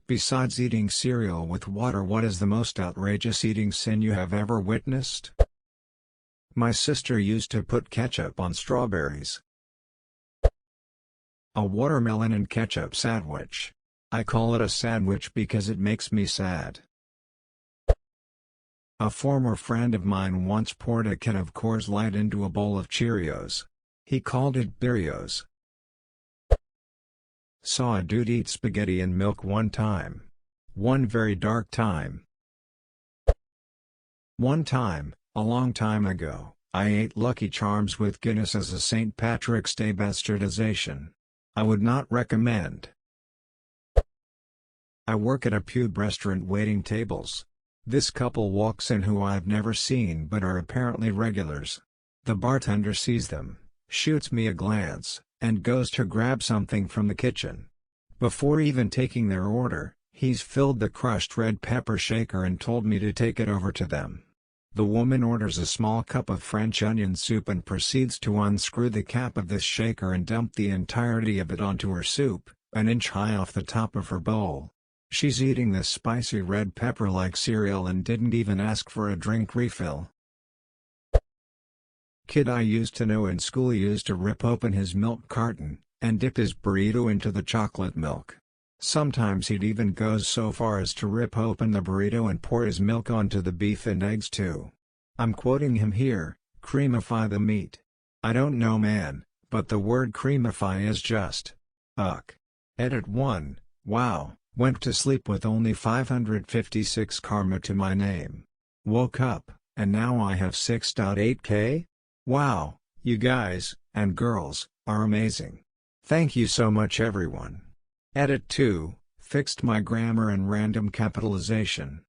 Besides eating cereal with water, what is the most outrageous eating sin you have ever witnessed? My sister used to put ketchup on strawberries. A watermelon and ketchup sandwich. I call it a sandwich because it makes me sad. A former friend of mine once poured a can of Coors Light into a bowl of Cheerios. He called it Beerios. Saw a dude eat spaghetti and milk one time. One very dark time. One time, a long time ago, I ate Lucky Charms with Guinness as a St. Patrick's Day bastardization. I would not recommend. I work at a pub restaurant waiting tables. This couple walks in who I've never seen but are apparently regulars. The bartender sees them, shoots me a glance, and goes to grab something from the kitchen. Before even taking their order, he's filled the crushed red pepper shaker and told me to take it over to them. The woman orders a small cup of French onion soup and proceeds to unscrew the cap of this shaker and dump the entirety of it onto her soup, an inch high off the top of her bowl. She's eating this spicy red pepper like cereal and didn't even ask for a drink refill. Kid I used to know in school used to rip open his milk carton, and dip his burrito into the chocolate milk. Sometimes he'd even go so far as to rip open the burrito and pour his milk onto the beef and eggs too. I'm quoting him here, creamify the meat. I don't know man, but the word creamify is just, ugh. Edit 1, wow, went to sleep with only 556 karma to my name. Woke up, and now I have 6.8k? Wow, you guys, and girls, are amazing. Thank you so much everyone. Edit 2, fixed my grammar and random capitalization.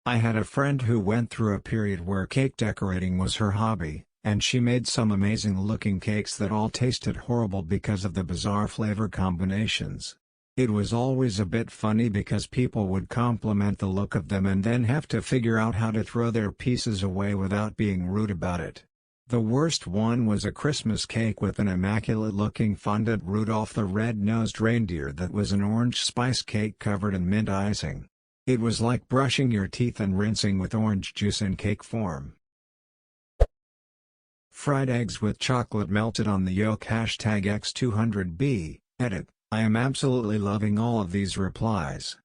I had a friend who went through a period where cake decorating was her hobby, and she made some amazing looking cakes that all tasted horrible because of the bizarre flavor combinations. It was always a bit funny because people would compliment the look of them and then have to figure out how to throw their pieces away without being rude about it. The worst one was a Christmas cake with an immaculate-looking fondant Rudolph the Red-Nosed Reindeer that was an orange spice cake covered in mint icing. It was like brushing your teeth and rinsing with orange juice in cake form. Fried eggs with chocolate melted on the yolk #X200B, edit, I am absolutely loving all of these replies.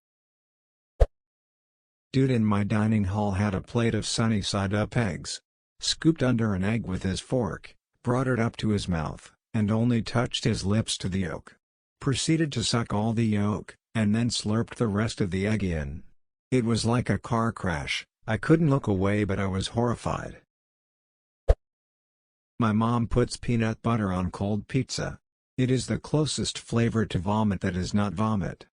Dude in my dining hall had a plate of sunny side up eggs. Scooped under an egg with his fork, brought it up to his mouth, and only touched his lips to the yolk. Proceeded to suck all the yolk, and then slurped the rest of the egg in. It was like a car crash. I couldn't look away but I was horrified. My mom puts peanut butter on cold pizza. It is the closest flavor to vomit that is not vomit.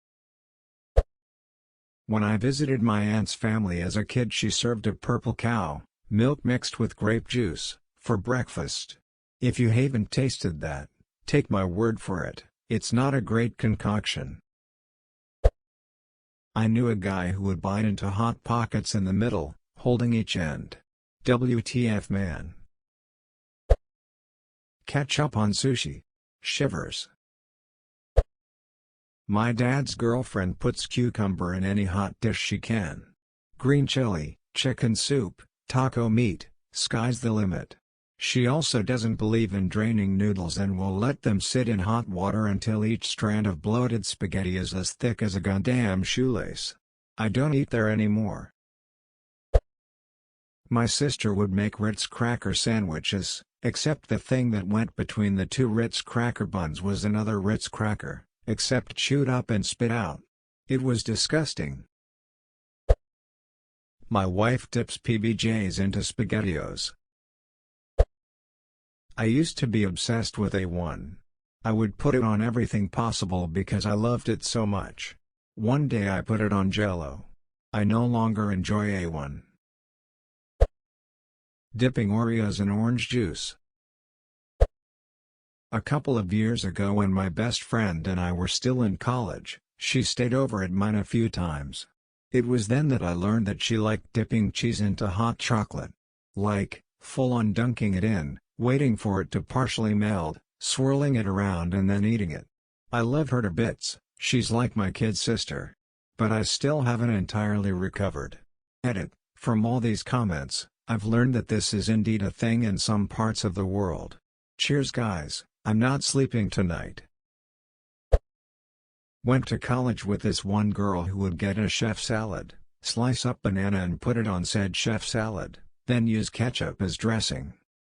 When I visited my aunt's family as a kid, she served a purple cow milk mixed with grape juice for breakfast. If you haven't tasted that, take my word for it, it's not a great concoction. I knew a guy who would bite into Hot Pockets in the middle, holding each end. WTF man. Ketchup on sushi. Shivers. My dad's girlfriend puts cucumber in any hot dish she can. Green chili, chicken soup, taco meat, sky's the limit. She also doesn't believe in draining noodles and will let them sit in hot water until each strand of bloated spaghetti is as thick as a goddamn shoelace. I don't eat there anymore. My sister would make Ritz cracker sandwiches, except the thing that went between the two Ritz cracker buns was another Ritz cracker, except chewed up and spit out. It was disgusting. My wife dips PBJs into SpaghettiOs. I used to be obsessed with A1. I would put it on everything possible because I loved it so much. One day I put it on Jell-O. I no longer enjoy A1. Dipping Oreos in orange juice. A couple of years ago when my best friend and I were still in college, she stayed over at mine a few times. It was then that I learned that she liked dipping cheese into hot chocolate. Like, full-on dunking it in, waiting for it to partially melt, swirling it around and then eating it. I love her to bits, She's like my kid sister. But I still haven't entirely recovered. Edit. From all these comments, I've learned that this is indeed a thing in some parts of the world. Cheers guys, I'm not sleeping tonight. Went to college with this one girl who would get a chef salad, slice up banana and put it on said chef salad, then use ketchup as dressing.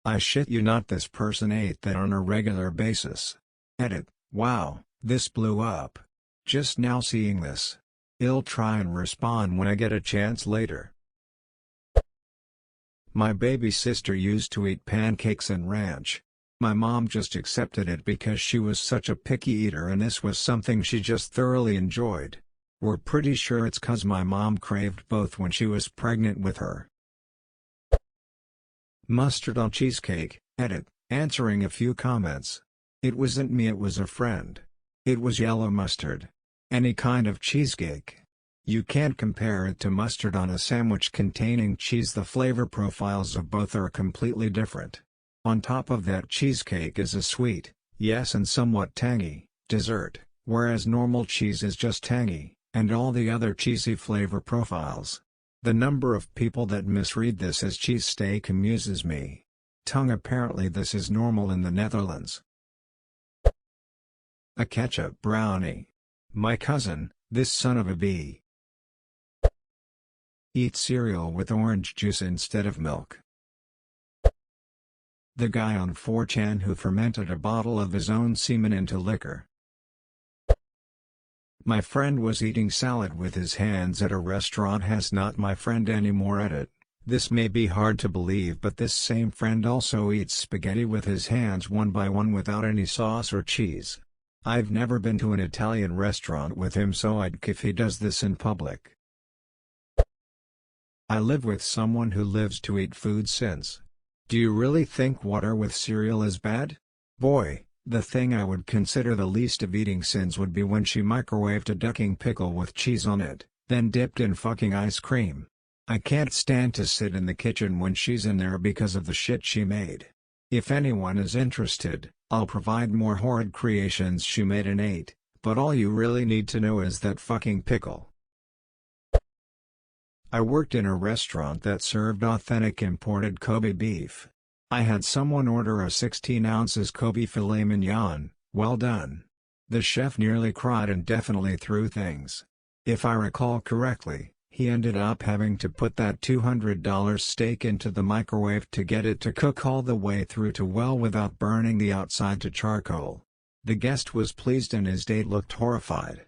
I shit you not, this person ate that on a regular basis. Edit. Wow, this blew up. Just now seeing this. I'll try and respond when I get a chance later. My baby sister used to eat pancakes and ranch. My mom just accepted it because she was such a picky eater and this was something she just thoroughly enjoyed. We're pretty sure it's 'cause my mom craved both when she was pregnant with her. Mustard on cheesecake. Edit. Answering a few comments. It wasn't me, it was a friend. It was yellow mustard. Any kind of cheesecake. You can't compare it to mustard on a sandwich containing cheese. The flavor profiles of both are completely different. On top of that, cheesecake is a sweet, yes, and somewhat tangy, dessert, whereas normal cheese is just tangy, and all the other cheesy flavor profiles. The number of people that misread this as cheesesteak amuses me. Apparently this is normal in the Netherlands. A ketchup brownie. My cousin, this son of a bee, eats cereal with orange juice instead of milk. The guy on 4chan who fermented a bottle of his own semen into liquor. My friend was eating salad with his hands at a restaurant. Has not my friend anymore. Edit. This may be hard to believe, but this same friend also eats spaghetti with his hands one by one without any sauce or cheese. I've never been to an Italian restaurant with him, so I'd if he does this in public. I live with someone who lives to eat food since. Do you really think water with cereal is bad? Boy, the thing I would consider the least of eating sins would be when she microwaved a ducking pickle with cheese on it, then dipped in fucking ice cream. I can't stand to sit in the kitchen when she's in there because of the shit she made. If anyone is interested, I'll provide more horrid creations she made and ate, but all you really need to know is that fucking pickle. I worked in a restaurant that served authentic imported Kobe beef. I had someone order a 16 ounces Kobe filet mignon, well done. The chef nearly cried and definitely threw things. If I recall correctly, he ended up having to put that $200 steak into the microwave to get it to cook all the way through to well without burning the outside to charcoal. The guest was pleased and his date looked horrified.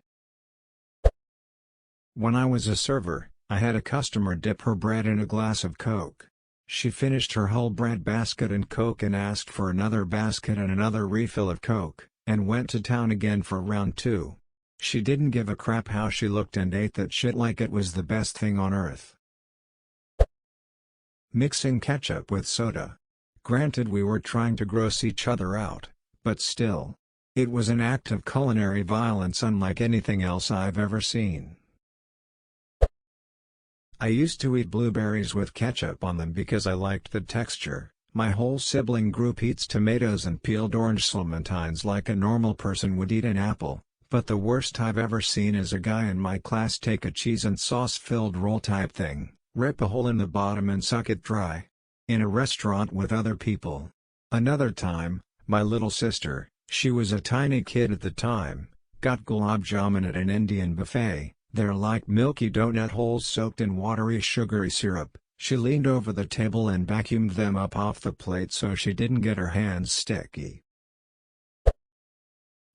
When I was a server, I had a customer dip her bread in a glass of Coke. She finished her whole bread basket in Coke and asked for another basket and another refill of Coke, and went to town again for round 2. She didn't give a crap how she looked and ate that shit like it was the best thing on earth. Mixing ketchup with soda. Granted, we were trying to gross each other out, but still. It was an act of culinary violence unlike anything else I've ever seen. I used to eat blueberries with ketchup on them because I liked the texture. My whole sibling group eats tomatoes and peeled orange clementines like a normal person would eat an apple, but the worst I've ever seen is a guy in my class take a cheese and sauce filled roll type thing, rip a hole in the bottom and suck it dry. In a restaurant with other people. Another time, my little sister, she was a tiny kid at the time, got gulab jamun at an Indian buffet. They're like milky donut holes soaked in watery sugary syrup. She leaned over the table and vacuumed them up off the plate so she didn't get her hands sticky.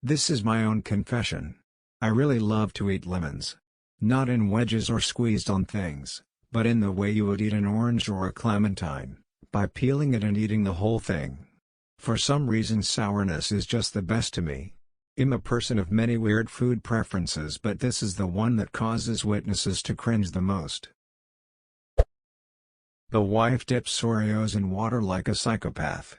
This is my own confession. I really love to eat lemons. Not in wedges or squeezed on things, but in the way you would eat an orange or a clementine, by peeling it and eating the whole thing. For some reason sourness is just the best to me. I'm a person of many weird food preferences, but this is the one that causes witnesses to cringe the most. The wife dips Oreos in water like a psychopath.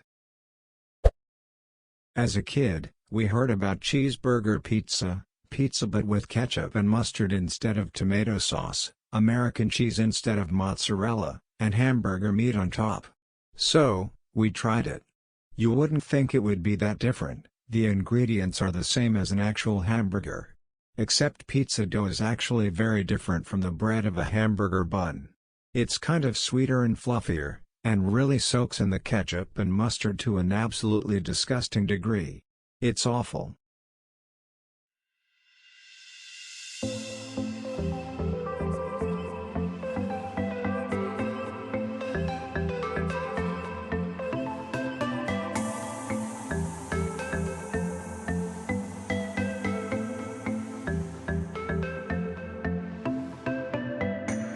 As a kid, we heard about cheeseburger pizza but with ketchup and mustard instead of tomato sauce, American cheese instead of mozzarella, and hamburger meat on top. So, we tried it. You wouldn't think it would be that different. The ingredients are the same as an actual hamburger. Except pizza dough is actually very different from the bread of a hamburger bun. It's kind of sweeter and fluffier, and really soaks in the ketchup and mustard to an absolutely disgusting degree. It's awful.